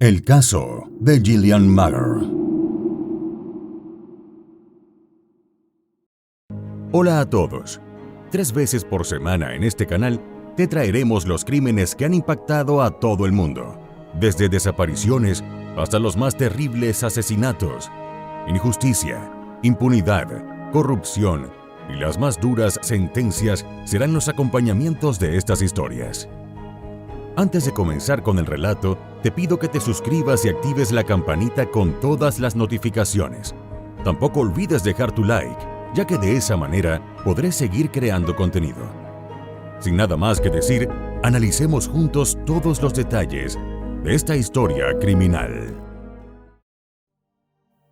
El caso de Gillian Maher. Hola a todos. 3 veces por semana en este canal te traeremos los crímenes que han impactado a todo el mundo, desde desapariciones hasta los más terribles asesinatos. Injusticia, impunidad, corrupción y las más duras sentencias serán los acompañamientos de estas historias. Antes de comenzar con el relato, te pido que te suscribas y actives la campanita con todas las notificaciones. Tampoco olvides dejar tu like, ya que de esa manera podré seguir creando contenido. Sin nada más que decir, analicemos juntos todos los detalles de esta historia criminal.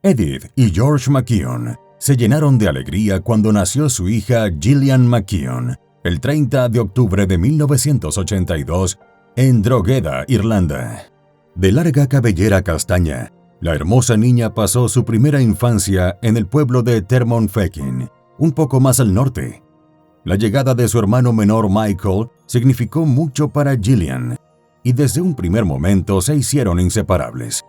Edith y George McKeown se llenaron de alegría cuando nació su hija Gillian McKeown el 30 de octubre de 1982 en Drogheda, Irlanda. De larga cabellera castaña, la hermosa niña pasó su primera infancia en el pueblo de Termonfeckin, un poco más al norte. La llegada de su hermano menor Michael significó mucho para Gillian, y desde un primer momento se hicieron inseparables.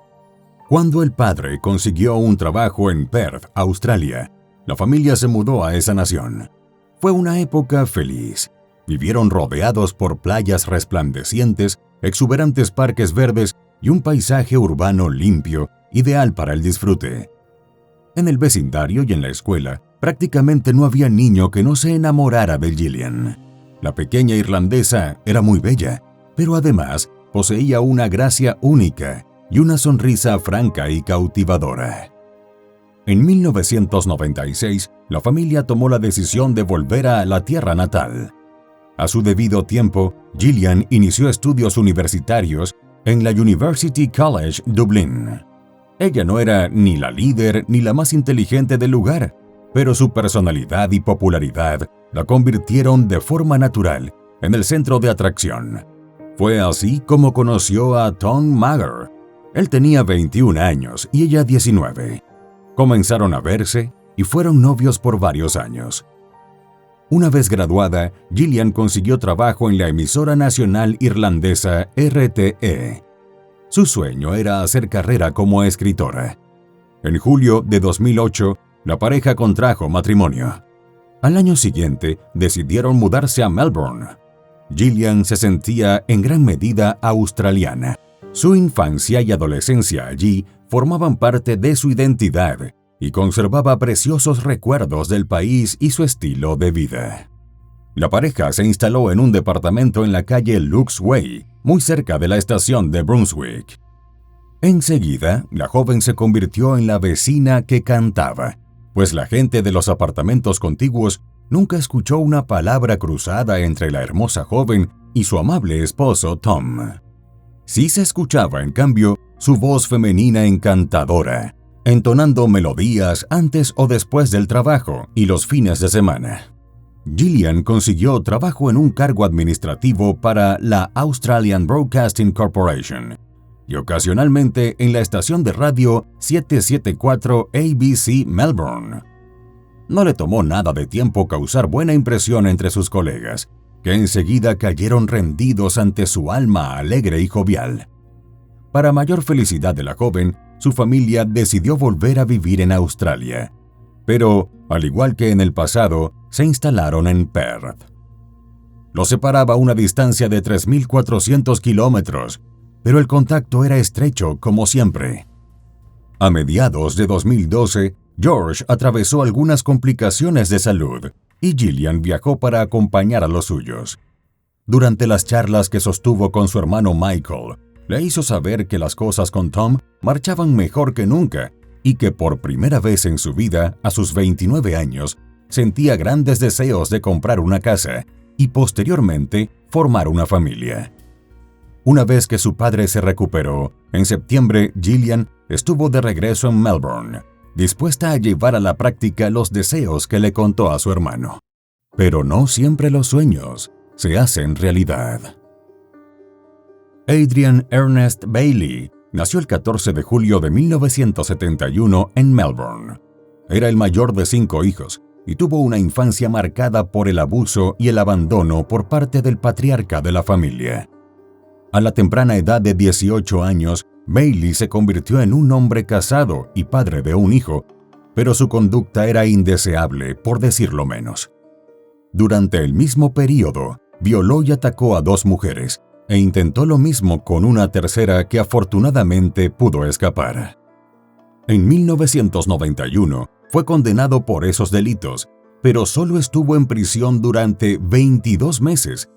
Cuando el padre consiguió un trabajo en Perth, Australia, la familia se mudó a esa nación. Fue una época feliz. Vivieron rodeados por playas resplandecientes, exuberantes parques verdes y un paisaje urbano limpio, ideal para el disfrute. En el vecindario y en la escuela, prácticamente no había niño que no se enamorara de Gillian. La pequeña irlandesa era muy bella, pero además poseía una gracia única y una sonrisa franca y cautivadora. En 1996, la familia tomó la decisión de volver a la tierra natal. A su debido tiempo, Gillian inició estudios universitarios en la University College Dublin. Ella no era ni la líder ni la más inteligente del lugar, pero su personalidad y popularidad la convirtieron de forma natural en el centro de atracción. Fue así como conoció a Tom Maher. Él tenía 21 años y ella 19. Comenzaron a verse y fueron novios por varios años. Una vez graduada, Gillian consiguió trabajo en la emisora nacional irlandesa RTE. Su sueño era hacer carrera como escritora. En julio de 2008, la pareja contrajo matrimonio. Al año siguiente, decidieron mudarse a Melbourne. Gillian se sentía en gran medida australiana. Su infancia y adolescencia allí formaban parte de su identidad y conservaba preciosos recuerdos del país y su estilo de vida. La pareja se instaló en un departamento en la calle Lux Way, muy cerca de la estación de Brunswick. Enseguida, la joven se convirtió en la vecina que cantaba, pues la gente de los apartamentos contiguos nunca escuchó una palabra cruzada entre la hermosa joven y su amable esposo Tom. Sí se escuchaba, en cambio, su voz femenina encantadora, entonando melodías antes o después del trabajo y los fines de semana. Gillian consiguió trabajo en un cargo administrativo para la Australian Broadcasting Corporation y ocasionalmente en la estación de radio 774 ABC Melbourne. No le tomó nada de tiempo causar buena impresión entre sus colegas, que enseguida cayeron rendidos ante su alma alegre y jovial. Para mayor felicidad de la joven, su familia decidió volver a vivir en Australia, pero, al igual que en el pasado, se instalaron en Perth. Los separaba una distancia de 3.400 kilómetros, pero el contacto era estrecho como siempre. A mediados de 2012, George atravesó algunas complicaciones de salud y Gillian viajó para acompañar a los suyos. Durante las charlas que sostuvo con su hermano Michael, le hizo saber que las cosas con Tom marchaban mejor que nunca y que por primera vez en su vida, a sus 29 años, sentía grandes deseos de comprar una casa y posteriormente formar una familia. Una vez que su padre se recuperó, en septiembre Gillian estuvo de regreso en Melbourne, dispuesta a llevar a la práctica los deseos que le contó a su hermano. Pero no siempre los sueños se hacen realidad. Adrian Ernest Bailey nació el 14 de julio de 1971 en Melbourne. Era el mayor de 5 hijos y tuvo una infancia marcada por el abuso y el abandono por parte del patriarca de la familia. A la temprana edad de 18 años, Bailey se convirtió en un hombre casado y padre de un hijo, pero su conducta era indeseable, por decirlo menos. Durante el mismo período, violó y atacó a 2 mujeres, e intentó lo mismo con una tercera que afortunadamente pudo escapar. En 1991 fue condenado por esos delitos, pero solo estuvo en prisión durante 22 meses,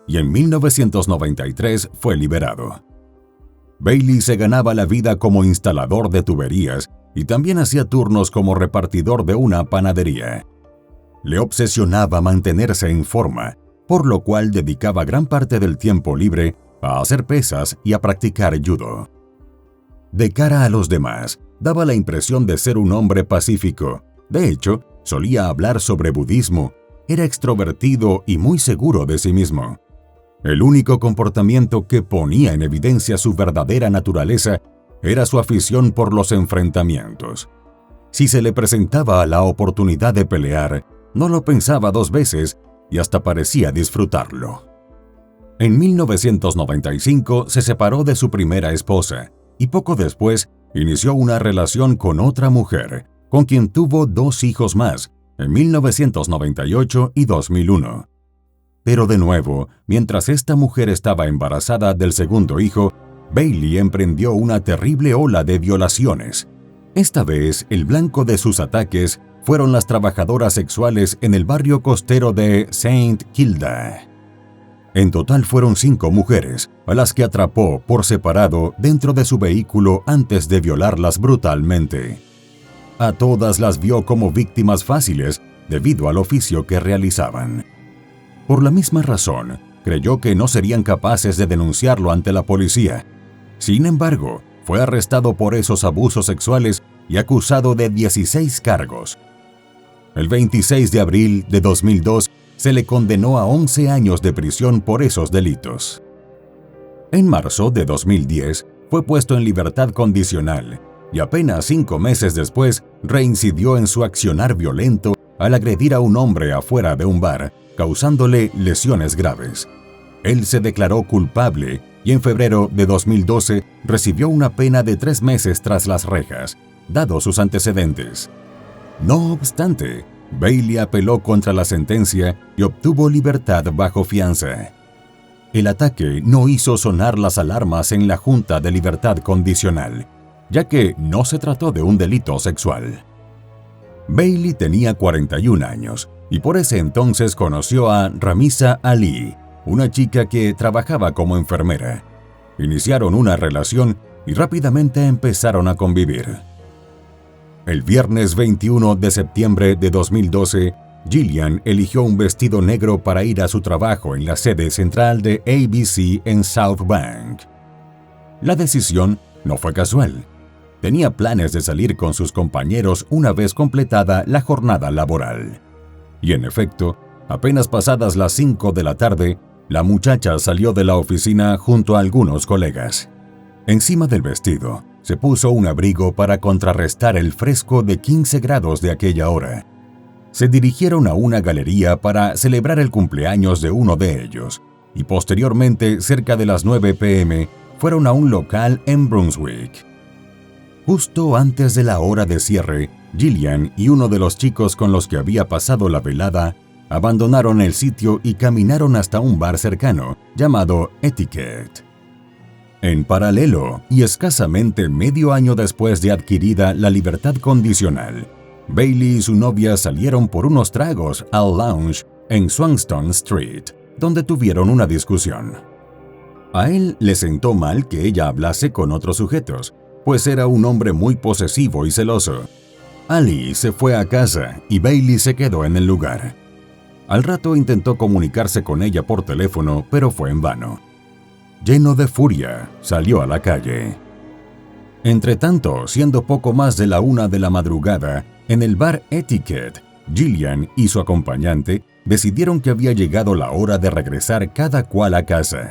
y en 1993 fue liberado. Bailey se ganaba la vida como instalador de tuberías y también hacía turnos como repartidor de una panadería. Le obsesionaba mantenerse en forma, por lo cual dedicaba gran parte del tiempo libre a hacer pesas y a practicar judo. De cara a los demás, daba la impresión de ser un hombre pacífico. De hecho, solía hablar sobre budismo, era extrovertido y muy seguro de sí mismo. El único comportamiento que ponía en evidencia su verdadera naturaleza era su afición por los enfrentamientos. Si se le presentaba la oportunidad de pelear, no lo pensaba 2 veces y hasta parecía disfrutarlo. En 1995 se separó de su primera esposa y poco después inició una relación con otra mujer, con quien tuvo 2 hijos más, en 1998 y 2001. Pero de nuevo, mientras esta mujer estaba embarazada del segundo hijo, Bailey emprendió una terrible ola de violaciones. Esta vez, el blanco de sus ataques fueron las trabajadoras sexuales en el barrio costero de St. Kilda. En total fueron 5 mujeres, a las que atrapó por separado dentro de su vehículo antes de violarlas brutalmente. A todas las vio como víctimas fáciles debido al oficio que realizaban. Por la misma razón, creyó que no serían capaces de denunciarlo ante la policía. Sin embargo, fue arrestado por esos abusos sexuales y acusado de 16 cargos. El 26 de abril de 2002 se le condenó a 11 años de prisión por esos delitos. En marzo de 2010 fue puesto en libertad condicional y apenas 5 meses después reincidió en su accionar violento al agredir a un hombre afuera de un bar, causándole lesiones graves. Él se declaró culpable y en febrero de 2012 recibió una pena de 3 meses tras las rejas, dados sus antecedentes. No obstante, Bailey apeló contra la sentencia y obtuvo libertad bajo fianza. El ataque no hizo sonar las alarmas en la Junta de Libertad Condicional, ya que no se trató de un delito sexual. Bailey tenía 41 años y por ese entonces conoció a Ramisa Ali, una chica que trabajaba como enfermera. Iniciaron una relación y rápidamente empezaron a convivir. El viernes 21 de septiembre de 2012, Gillian eligió un vestido negro para ir a su trabajo en la sede central de ABC en South Bank. La decisión no fue casual. Tenía planes de salir con sus compañeros una vez completada la jornada laboral. Y en efecto, apenas pasadas las 5 de la tarde, la muchacha salió de la oficina junto a algunos colegas. Encima del vestido, se puso un abrigo para contrarrestar el fresco de 15 grados de aquella hora. Se dirigieron a una galería para celebrar el cumpleaños de uno de ellos, y posteriormente, cerca de las 9 p.m., fueron a un local en Brunswick. Justo antes de la hora de cierre, Gillian y uno de los chicos con los que había pasado la velada abandonaron el sitio y caminaron hasta un bar cercano, llamado Etiquette. En paralelo, y escasamente medio año después de adquirida la libertad condicional, Bailey y su novia salieron por unos tragos al lounge en Swanston Street, donde tuvieron una discusión. A él le sentó mal que ella hablase con otros sujetos, pues era un hombre muy posesivo y celoso. Ali se fue a casa y Bailey se quedó en el lugar. Al rato intentó comunicarse con ella por teléfono, pero fue en vano. Lleno de furia, salió a la calle. Entretanto, siendo poco más de la 1 de la madrugada, en el bar Etiquette, Gillian y su acompañante decidieron que había llegado la hora de regresar cada cual a casa.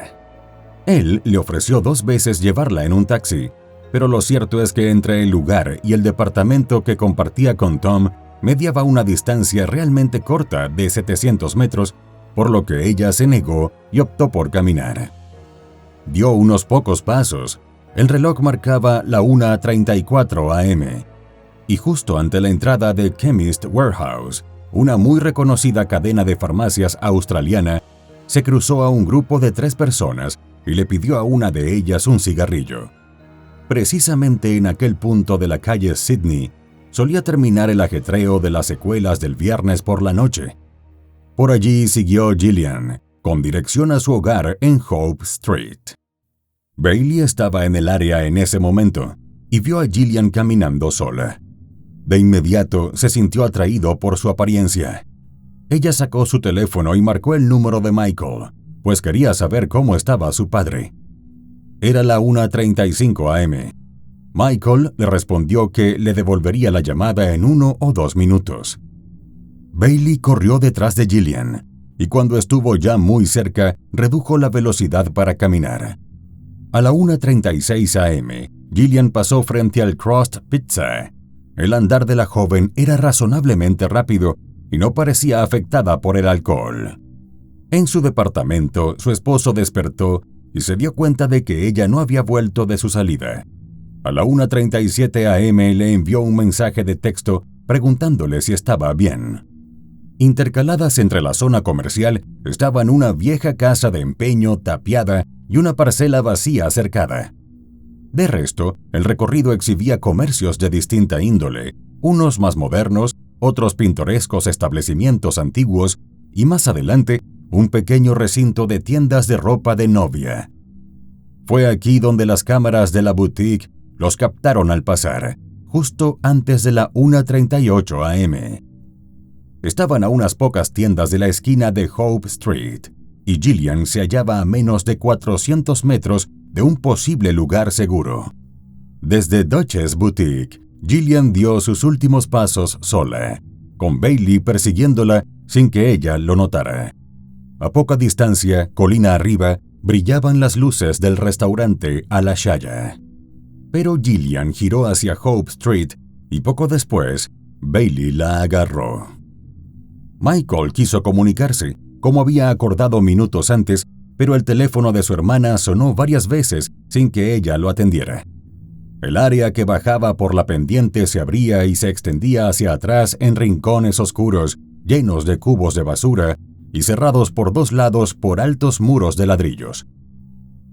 Él le ofreció 2 veces llevarla en un taxi, pero lo cierto es que entre el lugar y el departamento que compartía con Tom mediaba una distancia realmente corta de 700 metros, por lo que ella se negó y optó por caminar. Dio unos pocos pasos, El reloj marcaba la 1:34 a.m. y justo ante la entrada de Chemist Warehouse, una muy reconocida cadena de farmacias australiana, se cruzó a un grupo de 3 personas y le pidió a una de ellas un cigarrillo. Precisamente en aquel punto de la calle Sydney solía terminar el ajetreo de las secuelas del viernes por la noche. Por allí siguió Gillian, con dirección a su hogar en Hope Street. Bailey estaba en el área en ese momento y vio a Gillian caminando sola. De inmediato se sintió atraído por su apariencia. Ella sacó su teléfono y marcó el número de Michael, pues quería saber cómo estaba su padre. Era la 1:35 a.m. Michael le respondió que le devolvería la llamada en 1 o 2 minutos. Bailey corrió detrás de Gillian y cuando estuvo ya muy cerca, redujo la velocidad para caminar. A la 1:36 a.m., Gillian pasó frente al Crust Pizza. El andar de la joven era razonablemente rápido y no parecía afectada por el alcohol. En su departamento, su esposo despertó y se dio cuenta de que ella no había vuelto de su salida. A la 1:37 a.m. le envió un mensaje de texto preguntándole si estaba bien. Intercaladas entre la zona comercial estaban una vieja casa de empeño tapiada y una parcela vacía cercada. De resto, el recorrido exhibía comercios de distinta índole, unos más modernos, otros pintorescos establecimientos antiguos y más adelante un pequeño recinto de tiendas de ropa de novia. Fue aquí donde las cámaras de la boutique los captaron al pasar, justo antes de la 1:38 a.m. Estaban a unas pocas tiendas de la esquina de Hope Street, y Gillian se hallaba a menos de 400 metros de un posible lugar seguro. Desde Duchess Boutique, Gillian dio sus últimos pasos sola, con Bailey persiguiéndola sin que ella lo notara. A poca distancia, colina arriba, brillaban las luces del restaurante a la Shaya. Pero Gillian giró hacia Hope Street y poco después, Bailey la agarró. Michael quiso comunicarse, como había acordado minutos antes, pero el teléfono de su hermana sonó varias veces sin que ella lo atendiera. El área que bajaba por la pendiente se abría y se extendía hacia atrás en rincones oscuros, llenos de cubos de basura y cerrados por 2 lados por altos muros de ladrillos.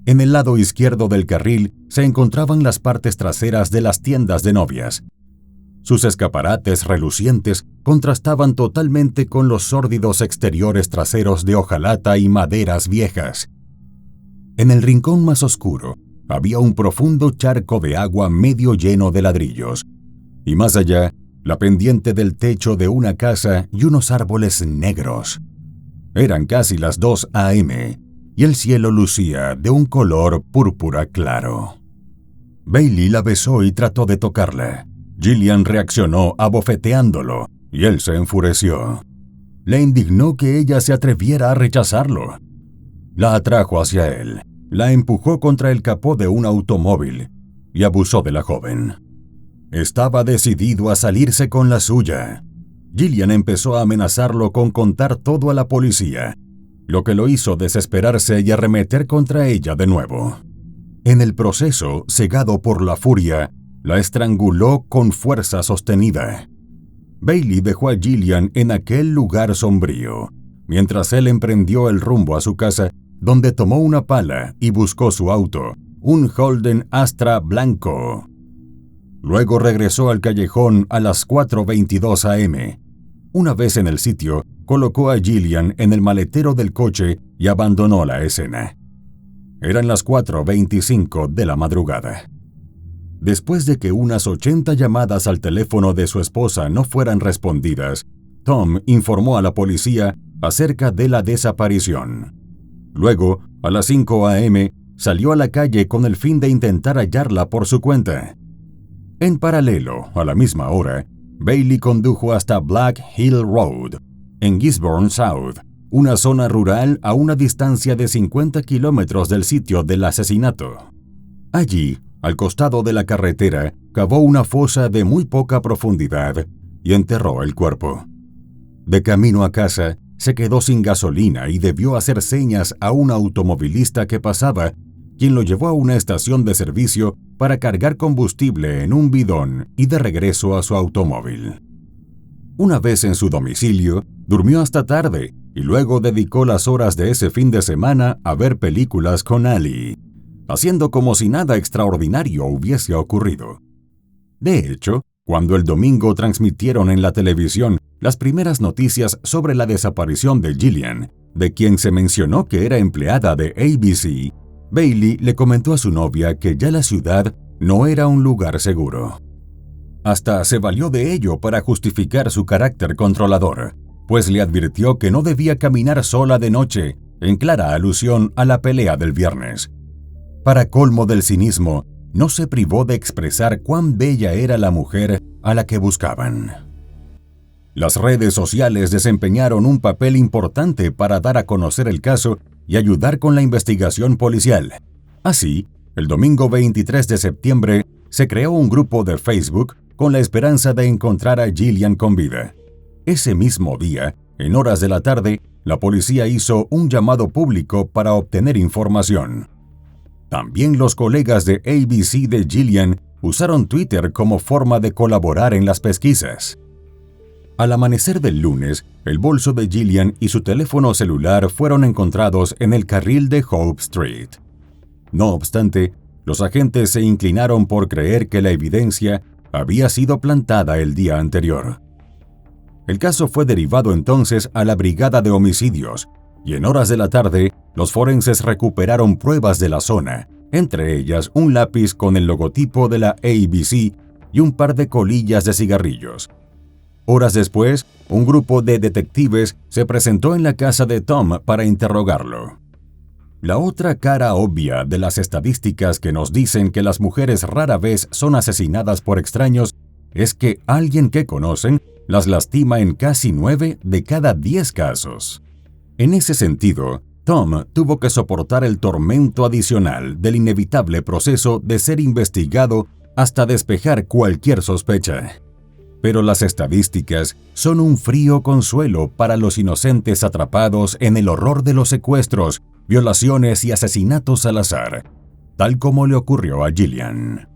En el lado izquierdo del carril se encontraban las partes traseras de las tiendas de novias. Sus escaparates relucientes contrastaban totalmente con los sórdidos exteriores traseros de hojalata y maderas viejas. En el rincón más oscuro había un profundo charco de agua medio lleno de ladrillos, y más allá, la pendiente del techo de una casa y unos árboles negros. Eran casi las 2 a.m. y el cielo lucía de un color púrpura claro. Bailey la besó y trató de tocarla. Gillian reaccionó abofeteándolo y él se enfureció. Le indignó que ella se atreviera a rechazarlo. La atrajo hacia él, la empujó contra el capó de un automóvil y abusó de la joven. Estaba decidido a salirse con la suya. Gillian empezó a amenazarlo con contar todo a la policía, lo que lo hizo desesperarse y arremeter contra ella de nuevo. En el proceso, cegado por la furia, la estranguló con fuerza sostenida. Bailey dejó a Gillian en aquel lugar sombrío, mientras él emprendió el rumbo a su casa, donde tomó una pala y buscó su auto, un Holden Astra blanco. Luego regresó al callejón a las 4:22 a.m. Una vez en el sitio, colocó a Gillian en el maletero del coche y abandonó la escena. Eran las 4:25 de la madrugada. Después de que unas 80 llamadas al teléfono de su esposa no fueran respondidas, Tom informó a la policía acerca de la desaparición. Luego, a las 5 a.m., salió a la calle con el fin de intentar hallarla por su cuenta. En paralelo, a la misma hora, Bailey condujo hasta Black Hill Road, en Gisborne South, una zona rural a una distancia de 50 kilómetros del sitio del asesinato. Allí, al costado de la carretera, cavó una fosa de muy poca profundidad y enterró el cuerpo. De camino a casa, se quedó sin gasolina y debió hacer señas a un automovilista que pasaba, quien lo llevó a una estación de servicio para cargar combustible en un bidón y de regreso a su automóvil. Una vez en su domicilio, durmió hasta tarde y luego dedicó las horas de ese fin de semana a ver películas con Ali, haciendo como si nada extraordinario hubiese ocurrido. De hecho, cuando el domingo transmitieron en la televisión las primeras noticias sobre la desaparición de Gillian, de quien se mencionó que era empleada de ABC, Bailey le comentó a su novia que ya la ciudad no era un lugar seguro. Hasta se valió de ello para justificar su carácter controlador, pues le advirtió que no debía caminar sola de noche, en clara alusión a la pelea del viernes. Para colmo del cinismo, no se privó de expresar cuán bella era la mujer a la que buscaban. Las redes sociales desempeñaron un papel importante para dar a conocer el caso y ayudar con la investigación policial. Así, el domingo 23 de septiembre se creó un grupo de Facebook con la esperanza de encontrar a Gillian con vida. Ese mismo día, en horas de la tarde, la policía hizo un llamado público para obtener información. También los colegas de ABC de Gillian usaron Twitter como forma de colaborar en las pesquisas. Al amanecer del lunes, el bolso de Gillian y su teléfono celular fueron encontrados en el carril de Hope Street. No obstante, los agentes se inclinaron por creer que la evidencia había sido plantada el día anterior. El caso fue derivado entonces a la Brigada de Homicidios, y en horas de la tarde, los forenses recuperaron pruebas de la zona, entre ellas un lápiz con el logotipo de la ABC y un par de colillas de cigarrillos. Horas después, un grupo de detectives se presentó en la casa de Tom para interrogarlo. La otra cara obvia de las estadísticas que nos dicen que las mujeres rara vez son asesinadas por extraños es que alguien que conocen las lastima en casi 9 de cada 10 casos. En ese sentido, Tom tuvo que soportar el tormento adicional del inevitable proceso de ser investigado hasta despejar cualquier sospecha. Pero las estadísticas son un frío consuelo para los inocentes atrapados en el horror de los secuestros, violaciones y asesinatos al azar, tal como le ocurrió a Gillian.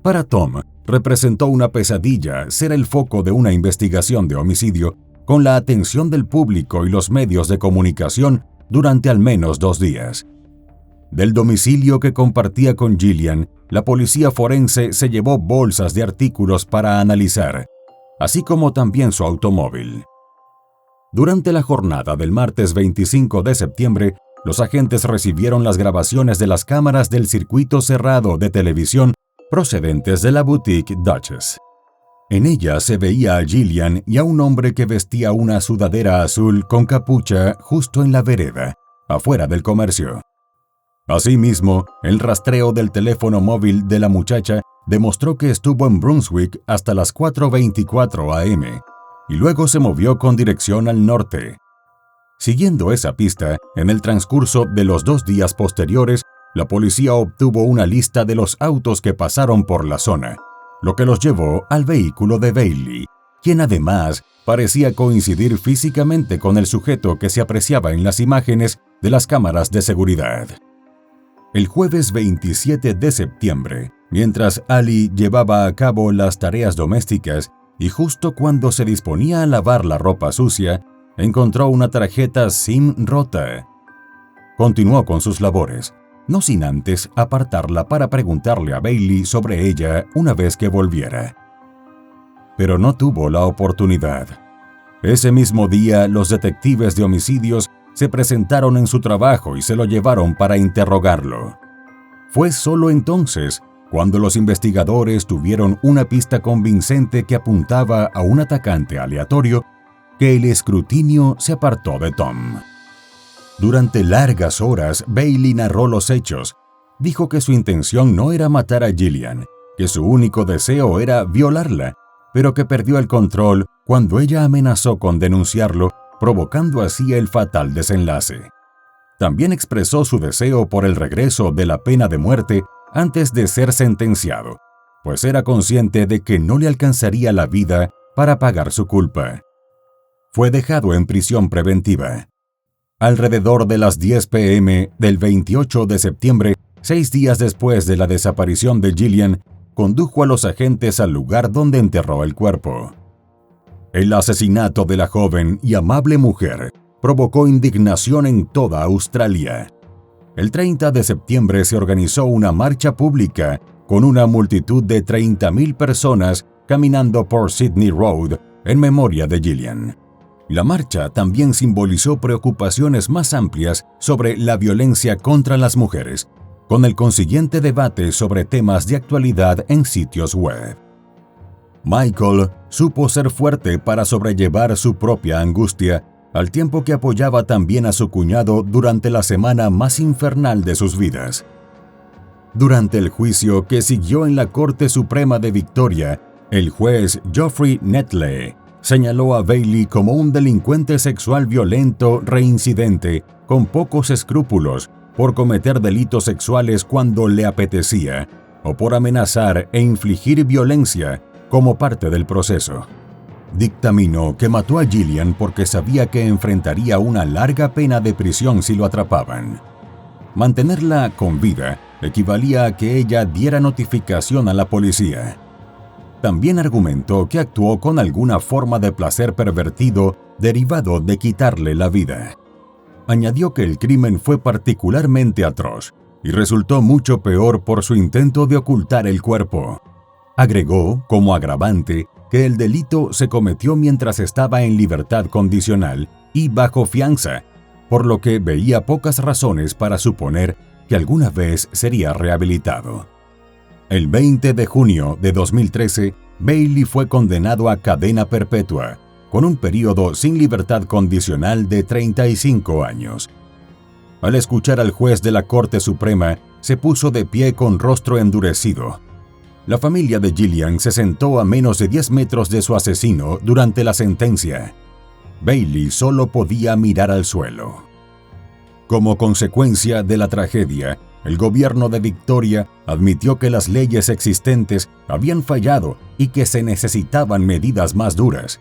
Para Tom, representó una pesadilla ser el foco de una investigación de homicidio con la atención del público y los medios de comunicación durante al menos 2 días. Del domicilio que compartía con Gillian, la policía forense se llevó bolsas de artículos para analizar, así como también su automóvil. Durante la jornada del martes 25 de septiembre, los agentes recibieron las grabaciones de las cámaras del circuito cerrado de televisión procedentes de la boutique Duchess. En ella se veía a Gillian y a un hombre que vestía una sudadera azul con capucha justo en la vereda, afuera del comercio. Asimismo, el rastreo del teléfono móvil de la muchacha demostró que estuvo en Brunswick hasta las 4:24 a.m. y luego se movió con dirección al norte. Siguiendo esa pista, en el transcurso de los 2 días posteriores, la policía obtuvo una lista de los autos que pasaron por la zona, lo que los llevó al vehículo de Bailey, quien además parecía coincidir físicamente con el sujeto que se apreciaba en las imágenes de las cámaras de seguridad. El jueves 27 de septiembre, mientras Ali llevaba a cabo las tareas domésticas y justo cuando se disponía a lavar la ropa sucia, encontró una tarjeta SIM rota. Continuó con sus labores, no sin antes apartarla para preguntarle a Bailey sobre ella una vez que volviera. Pero no tuvo la oportunidad. Ese mismo día, los detectives de homicidios se presentaron en su trabajo y se lo llevaron para interrogarlo. Fue solo entonces cuando los investigadores tuvieron una pista convincente que apuntaba a un atacante aleatorio que el escrutinio se apartó de Tom. Durante largas horas, Bailey narró los hechos. Dijo que su intención no era matar a Gillian, que su único deseo era violarla, pero que perdió el control cuando ella amenazó con denunciarlo, provocando así el fatal desenlace. También expresó su deseo por el regreso de la pena de muerte antes de ser sentenciado, pues era consciente de que no le alcanzaría la vida para pagar su culpa. Fue dejado en prisión preventiva. Alrededor de las 10 p.m. del 28 de septiembre, 6 días después de la desaparición de Gillian, condujo a los agentes al lugar donde enterró el cuerpo. El asesinato de la joven y amable mujer provocó indignación en toda Australia. El 30 de septiembre se organizó una marcha pública con una multitud de 30.000 personas caminando por Sydney Road en memoria de Gillian. La marcha también simbolizó preocupaciones más amplias sobre la violencia contra las mujeres, con el consiguiente debate sobre temas de actualidad en sitios web. Michael supo ser fuerte para sobrellevar su propia angustia, al tiempo que apoyaba también a su cuñado durante la semana más infernal de sus vidas. Durante el juicio que siguió en la Corte Suprema de Victoria, el juez Geoffrey Netley señaló a Bailey como un delincuente sexual violento reincidente con pocos escrúpulos por cometer delitos sexuales cuando le apetecía o por amenazar e infligir violencia como parte del proceso. Dictaminó que mató a Gillian porque sabía que enfrentaría una larga pena de prisión si lo atrapaban. Mantenerla con vida equivalía a que ella diera notificación a la policía. También argumentó que actuó con alguna forma de placer pervertido derivado de quitarle la vida. Añadió que el crimen fue particularmente atroz y resultó mucho peor por su intento de ocultar el cuerpo. Agregó, como agravante, que el delito se cometió mientras estaba en libertad condicional y bajo fianza, por lo que veía pocas razones para suponer que alguna vez sería rehabilitado. El 20 de junio de 2013, Bailey fue condenado a cadena perpetua, con un período sin libertad condicional de 35 años. Al escuchar al juez de la Corte Suprema, se puso de pie con rostro endurecido. La familia de Gillian se sentó a menos de 10 metros de su asesino durante la sentencia. Bailey solo podía mirar al suelo. Como consecuencia de la tragedia, el gobierno de Victoria admitió que las leyes existentes habían fallado y que se necesitaban medidas más duras.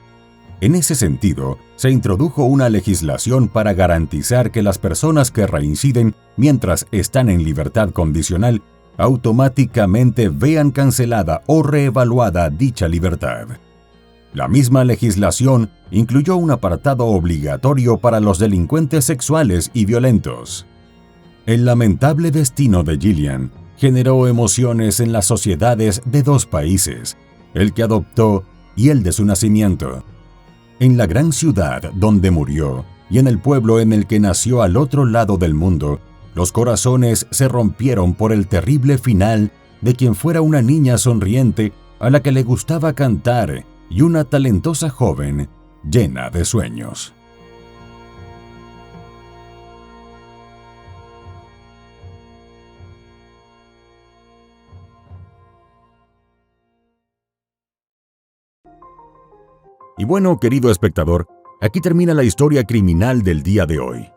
En ese sentido, se introdujo una legislación para garantizar que las personas que reinciden mientras están en libertad condicional automáticamente vean cancelada o reevaluada dicha libertad. La misma legislación incluyó un apartado obligatorio para los delincuentes sexuales y violentos. El lamentable destino de Gillian generó emociones en las sociedades de dos países, el que adoptó y el de su nacimiento. En la gran ciudad donde murió y en el pueblo en el que nació al otro lado del mundo, los corazones se rompieron por el terrible final de quien fuera una niña sonriente a la que le gustaba cantar y una talentosa joven llena de sueños. Y bueno, querido espectador, aquí termina la historia criminal del día de hoy.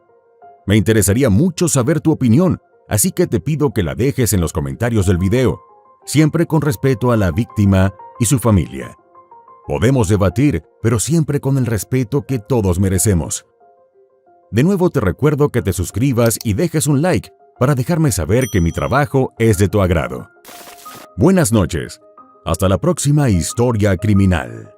Me interesaría mucho saber tu opinión, así que te pido que la dejes en los comentarios del video, siempre con respeto a la víctima y su familia. Podemos debatir, pero siempre con el respeto que todos merecemos. De nuevo te recuerdo que te suscribas y dejes un like para dejarme saber que mi trabajo es de tu agrado. Buenas noches. Hasta la próxima historia criminal.